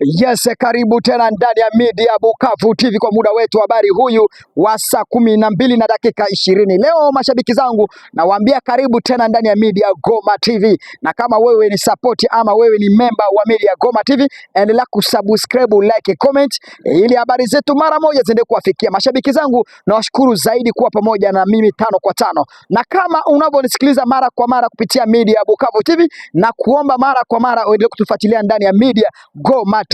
Yes, karibu tena ndani ya Media Bukavu TV kwa muda wetu habari huyu wa saa 12 na dakika 20. Leo mashabiki zangu nawaambia karibu tena ndani ya Media Goma TV. Na kama wewe ni support ama wewe ni member wa Media Goma TV, endelea kusubscribe, like, comment ili habari zetu mara moja ziende kuwafikia. Mashabiki zangu nawashukuru zaidi kuwa pamoja na mimi 5 kwa 5. Na kama unavyonisikiliza mara kwa mara kupitia Media Bukavu TV, na kuomba mara kwa mara uendelee kutufuatilia ndani ya Media Goma TV.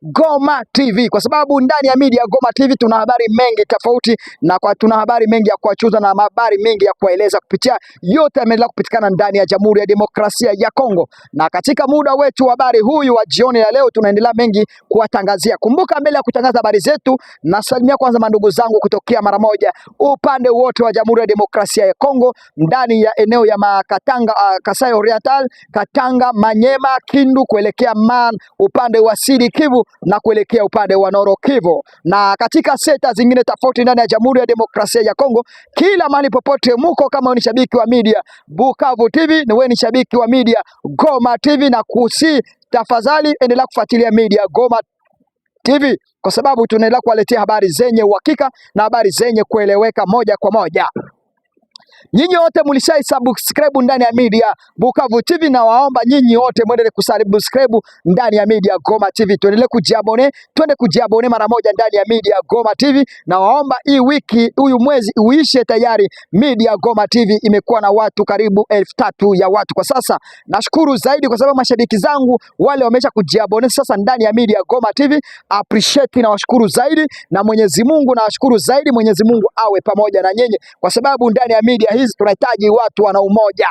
Goma TV, kwa sababu ndani ya Media Goma TV tuna habari mengi tofauti, na tuna habari mengi ya kuachuza na habari mengi ya kueleza kupitia yote yameendelea kupatikana ndani ya Jamhuri ya Demokrasia ya Kongo. Na katika muda wetu wa habari huyu wa jioni ya leo tunaendelea mengi kuwatangazia. Kumbuka, mbele ya kutangaza habari zetu, nasalimia kwanza mandugu zangu kutokea mara moja upande wote wa Jamhuri ya Demokrasia ya Kongo, ndani ya eneo ya Makatanga, Kasai Oriental, Katanga, Manyema, Kindu kuelekea Man, upande wa Sidi Kivu na kuelekea upande wa Nord Kivu, na katika sekta zingine tofauti ndani ya Jamhuri ya Demokrasia ya Kongo. Kila mahali popote muko, kama ni shabiki wa Media Bukavu TV na wewe ni shabiki wa Media Goma TV, na kusi tafadhali endelea kufuatilia Media Goma TV, kwa sababu tunaendelea kuwaletea habari zenye uhakika na habari zenye kueleweka moja kwa moja. Nyinyi wote mlishai subscribe ndani ya Media Bukavu TV, na waomba nyinyi wote muendelee kusubscribe ndani ya Media Goma TV. Tuendelee kujiabone mara moja ndani ya Media Goma TV, na waomba hii wiki, huyu mwezi uishe tayari Media Goma TV imekuwa na watu karibu 3,000 ya watu kwa sasa. Nashukuru zaidi kwa sababu mashabiki zangu wale wamesha kujiabone sasa ndani ya Media Goma TV. Appreciate na washukuru zaidi, na Mwenyezi Mungu na washukuru zaidi. Mwenyezi Mungu awe pamoja na nyinyi, kwa sababu ndani ya media hizi tunahitaji watu wana umoja.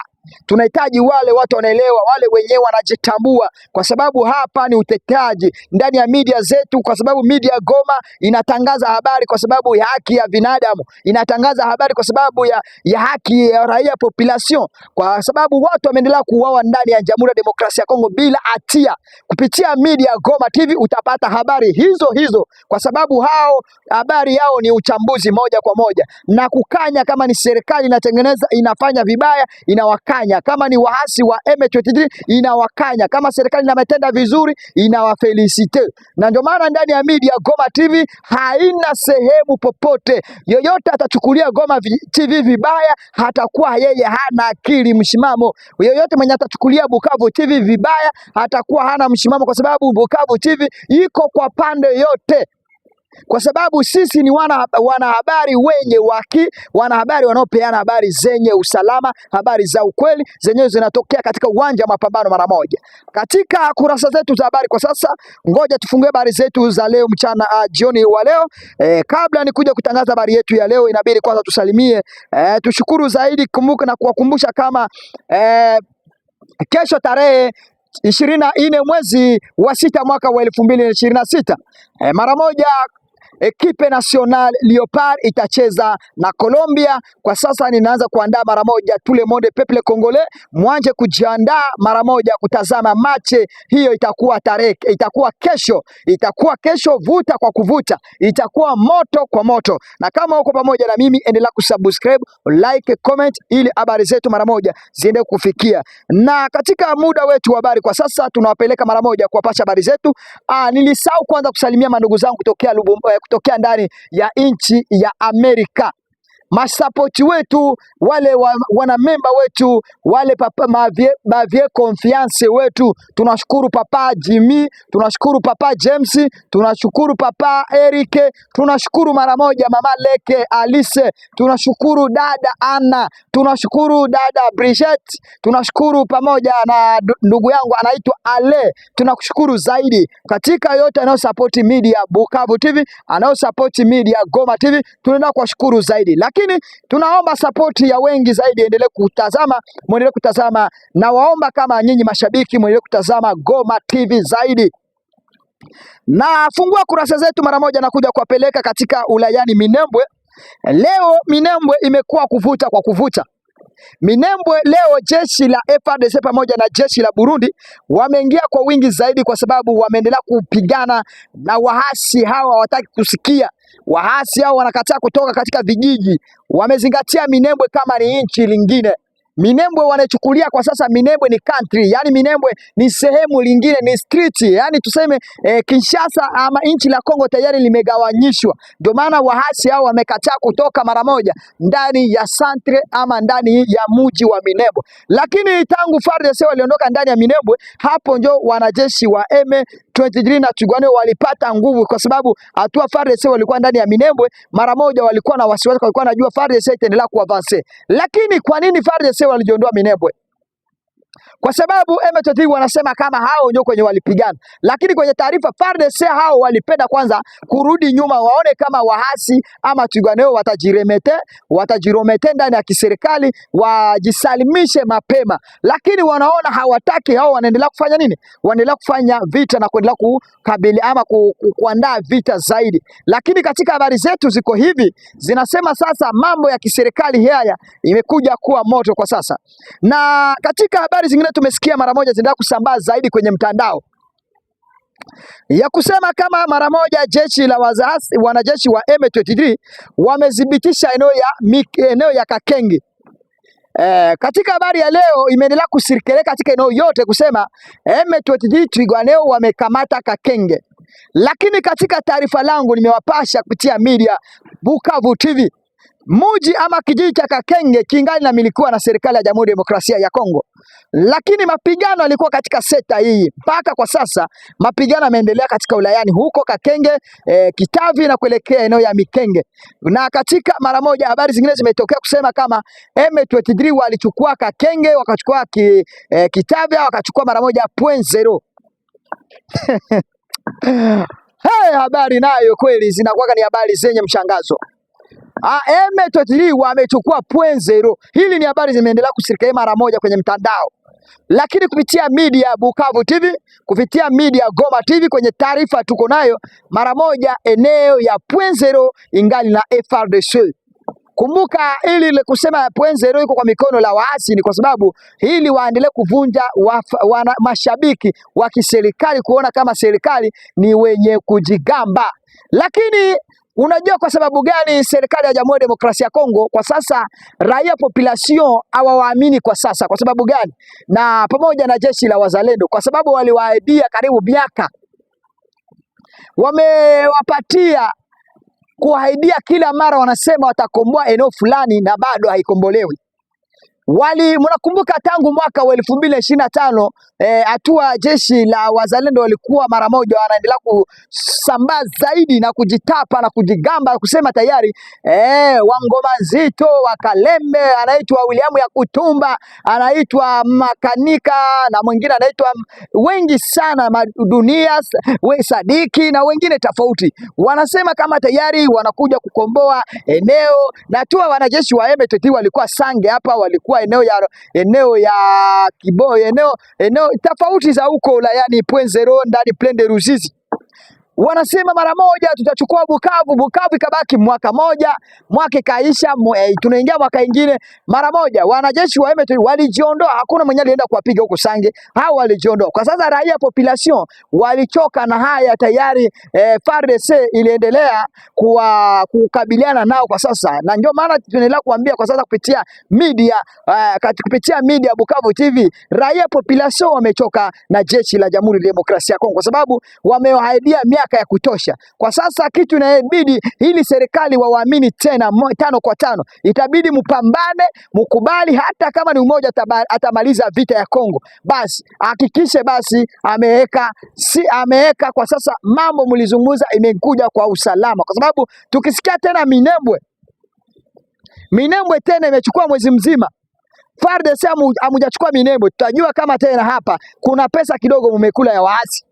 Tunahitaji wale watu wanaelewa, wale wenyewe wanajitambua, kwa sababu hapa ni uteteaji ndani ya media zetu, kwa sababu Media Goma inatangaza habari kwa sababu ya haki ya binadamu, inatangaza habari kwa sababu ya haki ya raia population, kwa sababu watu wameendelea kuuawa ndani ya Jamhuri ya Demokrasia ya Kongo bila hatia. Kupitia Media Goma TV utapata habari hizo, kwa sababu hao habari yao ni uchambuzi moja kwa moja na kukanya kama ni serikali inatengeneza inafanya vibaya, inawakanya. Kama ni waasi wa M23 inawakanya, kama serikali inametenda vizuri inawafelicite. Na ndio maana ndani ya Media Goma TV haina sehemu popote yoyote atachukulia Goma TV vibaya, hatakuwa yeye hana akili mshimamo. Yoyote mwenye atachukulia Bukavu TV vibaya hatakuwa hana mshimamo, kwa sababu Bukavu TV iko kwa pande yote, kwa sababu sisi ni wanahabari wenye wanahabari wanaopeana habari zenye usalama, habari za ukweli zenyewe zinatokea katika uwanja wa mapambano mara moja. Katika kurasa zetu za habari kwa sasa, ngoja tufungue habari zetu za leo mchana, jioni wa leo. Kabla ni kuja kutangaza habari yetu ya leo, inabidi kwanza tusalimie, tushukuru zaidi, kumbuka na kuwakumbusha kama kesho tarehe 24 mwezi wa 6 mwaka wa 2026, mara moja Equipe Nationale Leopard itacheza na Colombia. Kwa sasa ninaanza kuandaa mara moja tout le monde peuple congolais, mwanje kujiandaa mara moja kutazama mache hiyo. Itakuwa kesho, vuta kwa kuvuta, itakuwa moto kwa moto. Na kama uko pamoja na mimi, endelea kusubscribe, like, comment ili habari zetu mara moja ziende kufikia. Na katika muda wetu wa habari kwa sasa tunawapeleka mara moja kuwapasha habari zetu. Nilisahau kwanza kusalimia mandugu zangu kutokea ndani ya nchi ya Amerika, masapoti wetu, wale wanamemba wetu, wale papa mavie confiance wetu. Tunashukuru papa Jimmy, tunashukuru papa James, tunashukuru papa Eric, tunashukuru mara moja mama Leke Alice, tunashukuru dada Anna, tunashukuru dada Bridget, tunashukuru pamoja na ndugu yangu anaitwa Ale. Tunakushukuru zaidi katika yote anayosupport Media Bukavu TV, anayosupport Media Goma TV, tunaenda kuwashukuru zaidi. Lakini tunaomba support ya wengi zaidi, muendelee kutazama, na waomba kama nyinyi mashabiki muendelee kutazama Goma TV zaidi. Na fungua kurasa zetu mara moja na kuja kuwapeleka katika ulayani Minembwe. Leo Minembwe imekuwa kuvuta kwa kuvuta. Minembwe leo jeshi la FARDC pamoja na jeshi la Burundi wameingia kwa wingi zaidi, kwa sababu wameendelea kupigana na waasi hawa. Hawataki kusikia, waasi hao wanakataa kutoka katika vijiji, wamezingatia Minembwe kama ni nchi lingine. Minembwe wanachukulia kwa sasa Minembwe ni country, yani Minembwe ni sehemu lingine, ni street, yani tuseme Kinshasa ama nchi la Kongo tayari limegawanyishwa. Ndio maana wahasi hao wamekataa kutoka mara moja ndani ya centre ama ndani ya mji wa Minembwe. Lakini tangu FARDC waliondoka ndani ya Minembwe, hapo ndio wanajeshi wa M23 na Twirwaneho walipata nguvu, kwa sababu hatua FARDC walikuwa ndani ya Minembwe mara moja walikuwa na wasiwasi, walikuwa wanajua FARDC itaendelea kuadvance. Lakini kwa nini FARDC walijiondoa Minembwe? Kwa sababu M23 wanasema kama hao ndio kwenye walipigana, lakini kwenye taarifa FARDC hao walipenda kwanza kurudi nyuma, waone kama wahasi ama Twirwaneho watajiromete ndani ya kiserikali, wajisalimishe mapema. Lakini wanaona hawataki, hao wanaendelea kufanya nini? Wanaendelea kufanya vita na kuendelea kukabili ama kuandaa vita zaidi. Lakini katika habari zetu ziko hivi, zinasema sasa mambo ya kiserikali haya imekuja kuwa moto kwa sasa, na katika habari zingine tumesikia mara moja zinaenda kusambaa zaidi kwenye mtandao ya kusema kama mara moja jeshi la wanajeshi wa M23 wamedhibitisha eneo ya Kakenge. Katika habari ya leo imeendelea kusirikele katika eneo yote kusema M23 Twirwaneho wamekamata Kakenge, lakini katika taarifa langu nimewapasha kupitia media Bukavu TV, muji ama kijiji cha Kakenge kingali namilikiwa na serikali ya Jamhuri ya Demokrasia ya Kongo, lakini mapigano yalikuwa katika sekta hii. Mpaka kwa sasa mapigano yameendelea katika wilayani huko Kakenge, Kitavi na kuelekea eneo ya Mikenge. Na katika mara moja habari zingine zimetokea kusema kama M23 walichukua Kakenge, wakachukua Kitavi, wakachukua mara moja .0. Hey, habari nayo kweli zinakuwa ni habari zenye mshangazo. M23 wamechukua .0. Hili ni habari zimeendelea kusirikea mara moja kwenye mtandao, lakini kupitia media Bukavu TV, kupitia media Goma TV, kwenye taarifa tuko nayo mara moja eneo ya .0 ingali na FARDC. Kumbuka ili kusema .0 iko kwa mikono la waasi ni kwa sababu hili waendelee kuvunja mashabiki wa kiserikali, kuona kama serikali ni wenye kujigamba. Lakini unajua kwa sababu gani serikali ya Jamhuri ya Demokrasia ya Kongo kwa sasa raia population hawawaamini kwa sasa? Kwa sababu gani? Na pamoja na jeshi la wazalendo, kwa sababu waliwaahidia karibu miaka, wamewapatia kuahidia kila mara, wanasema watakomboa eneo fulani na bado haikombolewi. Mnakumbuka tangu mwaka wa 2025 hatua jeshi la wazalendo walikuwa mara moja wanaendelea kusambaa zaidi na kujitapa na kujigamba kusema tayari Wangoma Nzito, wa Kalembe, anaitwa William ya Kutumba, anaitwa Makanika na mwingine anaitwa wengi sana Dunia Sadiki na wengine tofauti, wanasema kama tayari wanakuja kukomboa eneo. Na tu wanajeshi wa M23 walikuwa Sange hapa, walikuwa eneo ya Kiboyo, eneo tofauti za huko wilayani .0 ndani Plaine de Ruzizi. Wanasema mara moja tutachukua Bukavu ikabaki mwaka moja, mwaka kaisha, tunaingia mwaka ingine. Mara moja wanajeshi wa M23 walijiondoa, hakuna mwenye alienda kuwapiga huko Sange, hao walijiondoa. Kwa sasa raia population walichoka na haya tayari. FARDC iliendelea kukabiliana nao kwa sasa, na ndio maana tunaendelea kuambia kwa sasa kupitia media Bukavu TV, raia population wamechoka na jeshi la Jamhuri ya Demokrasia ya Kongo kwa sababu wamewaahidia ya kutosha. Kwa sasa kitu inabidi hili serikali waamini tena 5 kwa 5. Itabidi mpambane, mkubali, hata kama ni umoja atamaliza vita ya Kongo, basi hakikishe basi ameweka kwa sasa mambo mlizungumza imekuja kwa usalama, kwa sababu tukisikia tena Minembwe tena imechukua mwezi mzima, FARDC hamujachukua Minembwe, tutajua kama tena hapa kuna pesa kidogo mumekula ya waasi,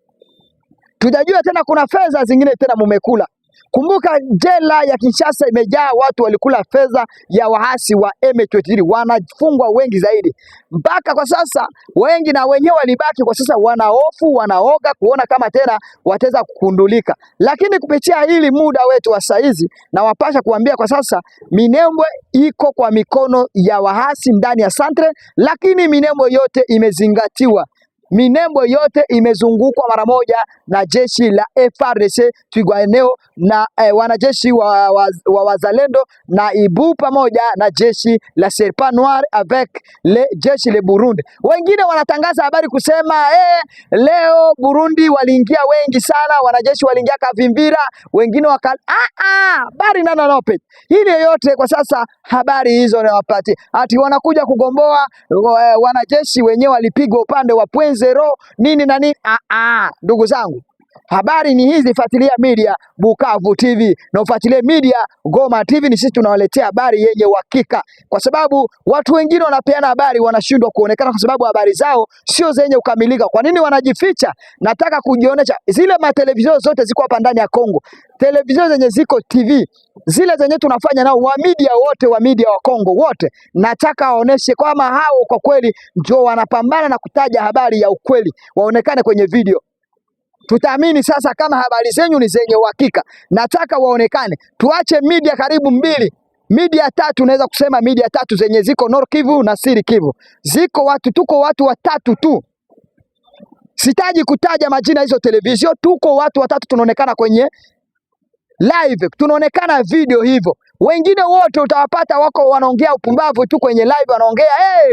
tutajua tena kuna fedha zingine tena mumekula. Kumbuka jela ya Kinshasa imejaa watu walikula fedha ya waasi wa M23, wanafungwa wengi zaidi. Mpaka kwa sasa wengi na wenyewe walibaki kwa sasa wanahofu, wanaoga kuona kama tena wataweza kukundulika. Lakini kupitia hili muda wetu wa saizi na wapasha kuambia kwa sasa Minembwe iko kwa mikono ya waasi ndani ya Centre, lakini Minembwe yote imezingatiwa. Minembo yote imezungukwa mara moja na jeshi la FARDC Twirwaneho na wanajeshi wa wazalendo na Ibu pamoja na jeshi la Serpent Noir avec le jeshi le Burundi. Wengine wanatangaza habari kusema leo Burundi waliingia wengi sana, wanajeshi waliingia Kavimbira, wengine habari nope. Hili yote kwa sasa habari hizo ni wapati. Ati wanakuja kugomboa wanajeshi wenyewe walipigwa upande wa Pwenzero nini na nini. Ndugu zangu, habari ni hizi. Fuatilia media Bukavu TV na ufuatilie media Goma TV. Ni sisi tunawaletea habari yenye uhakika, kwa sababu watu wengine wanapeana habari wanashindwa kuonekana kwa sababu habari zao sio zenye kukamilika. Kwa nini wanajificha? Nataka kujionyesha. Zile matelevizion zote ziko hapa ndani ya Kongo, televizion zenye ziko TV zile zenye tunafanya nao wa media wa Kongo wote, nataka waoneshe kwamba hao kwa kweli ndio wanapambana na kutaja habari ya ukweli, waonekane kwenye video. Tutaamini sasa kama habari zenyu ni zenye uhakika. Nataka waonekane. Tuache media karibu 2, media 3, naweza kusema media 3 zenye ziko Nord Kivu na Sud Kivu. Tuko watu watatu tu. Sitaji kutaja majina hizo television, tuko watu watatu tunaonekana kwenye live, tunaonekana video hivyo. Wengine wote utawapata wako wanaongea upumbavu tu kwenye live, wanaongea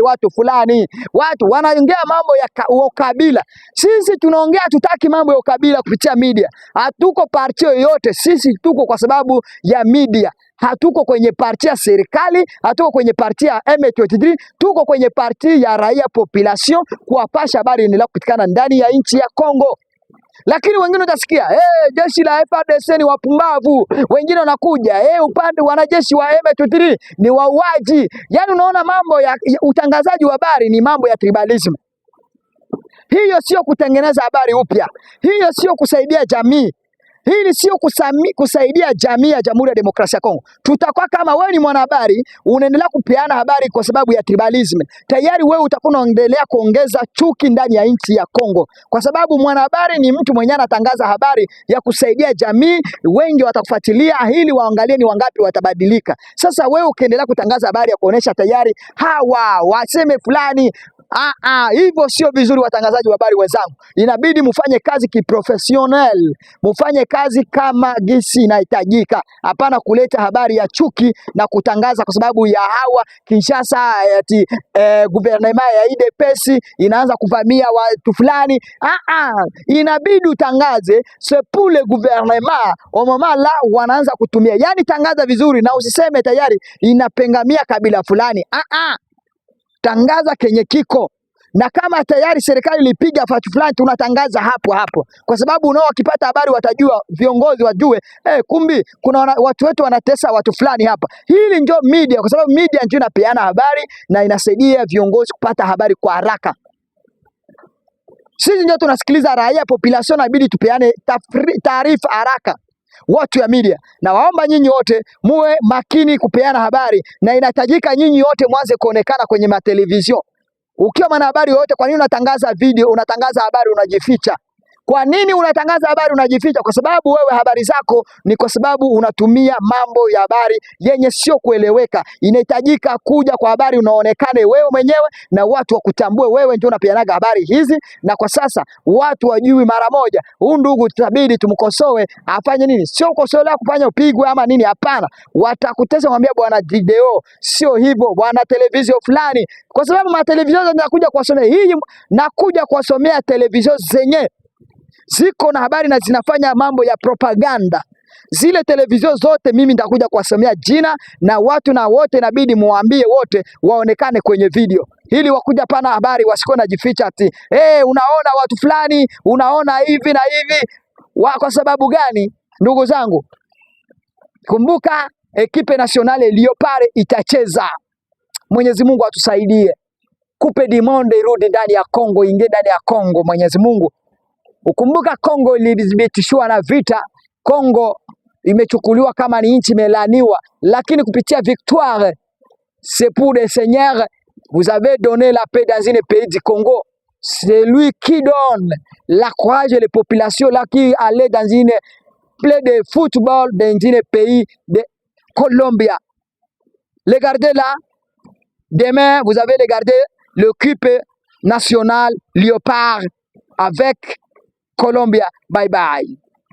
watu fulani, watu wanaongea mambo ya ukabila. Sisi tunaongea, tutaki mambo ya ukabila kupitia media. Hatuko parti yoyote, sisi tuko kwa sababu ya media. Hatuko kwenye parti ya serikali, hatuko kwenye parti ya M23, tuko kwenye parti ya raia population, kuwapasha habari inaendelea kupatikana ndani ya nchi ya Kongo. Lakini wengine utasikia jeshi la FARDC ni wapumbavu, wengine wanakuja upande wanajeshi wa M23 ni wauaji. Yani unaona mambo ya utangazaji wa habari ni mambo ya tribalism. Hiyo sio kutengeneza habari upya, hiyo sio kusaidia jamii. Hili sio kusaidia jamii ya Jamhuri ya Demokrasia ya Kongo. Tutakuwa kama wewe ni mwanahabari unaendelea kupeana habari kwa sababu ya tribalism, tayari wewe utakuwa unaendelea kuongeza chuki ndani ya nchi ya Kongo, kwa sababu mwanahabari ni mtu mwenye anatangaza habari ya kusaidia jamii. Wengi watakufuatilia ili waangalie ni wangapi watabadilika. Sasa wewe ukiendelea kutangaza habari ya kuonesha tayari hawa waseme fulani, hivyo sio vizuri. Watangazaji wa habari wenzangu, inabidi mufanye kazi kiprofessional, mufanye kazi kama gisi inahitajika. Hapana kuleta habari ya chuki na kutangaza kwa sababu ya hawa Kinshasa ati gouvernement ya IDPS inaanza kuvamia watu fulani. Inabidi utangaze c'est pour le gouvernement au moment là wanaanza kutumia. Yani tangaza vizuri na usiseme tayari inapengamia kabila fulani. Tangaza kenye kiko, na kama tayari serikali ilipiga fatu fulani tunatangaza hapo, kwa sababu unao wakipata habari watajua, viongozi wajue kumbi kuna watu wetu wanatesa watu fulani hapa. Hili ndio media, kwa sababu media ndio inapeana habari na inasaidia viongozi kupata habari kwa haraka. Sisi ndio tunasikiliza raia population, inabidi tupeane taarifa haraka. Watu ya media, na waomba nyinyi wote muwe makini kupeana habari, na inahitajika nyinyi wote mwanze kuonekana kwenye matelevizion. Ukiwa mwanahabari wote, kwa nini unatangaza video, unatangaza habari unajificha? Kwa nini unatangaza habari unajificha? Kwa sababu wewe habari zako ni kwa sababu unatumia mambo ya habari yenye sio kueleweka. Inahitajika kuja kwa habari unaonekane wewe mwenyewe na watu wakutambue wewe ndio unapeanaga habari hizi. Na kwa sasa watu wajui mara moja, huyu ndugu tutabidi tumkosoe afanye nini? Sio kukosoa kufanya upigwe ama nini, hapana. Watakutesa mwambia bwana video, sio hivyo bwana television fulani, kwa sababu matelevision zinakuja kuwasomea hii, nakuja kuwasomea television zenye ziko na habari na zinafanya mambo ya propaganda. Zile televizion zote mimi nitakuja kuwasomea jina, na watu na wote inabidi muambie wote waonekane kwenye video, ili wakuja pana habari wasiko na jificha ati unaona watu fulani, unaona hivi na hivi. Kwa sababu gani? Ndugu zangu, kumbuka ekipe nationale Leopard itacheza. Mwenyezi Mungu atusaidie. Coupe du Monde irudi ndani ya Kongo, ingie ndani ya Kongo. Mwenyezi Mungu, ukumbuka Kongo ilidhibitishwa na vita. Kongo imechukuliwa kama ni nchi imelaniwa, lakini kupitia victoire, c'est pour le Seigneur, vous avez donné la paix dans un pays du Congo. C'est lui qui donne la courage et les populations là qui allaient dans une play de football dans un pays de Colombia. Regardez là, demain vous avez regardé l'équipe National Leopard avec Colombia. Bye bye.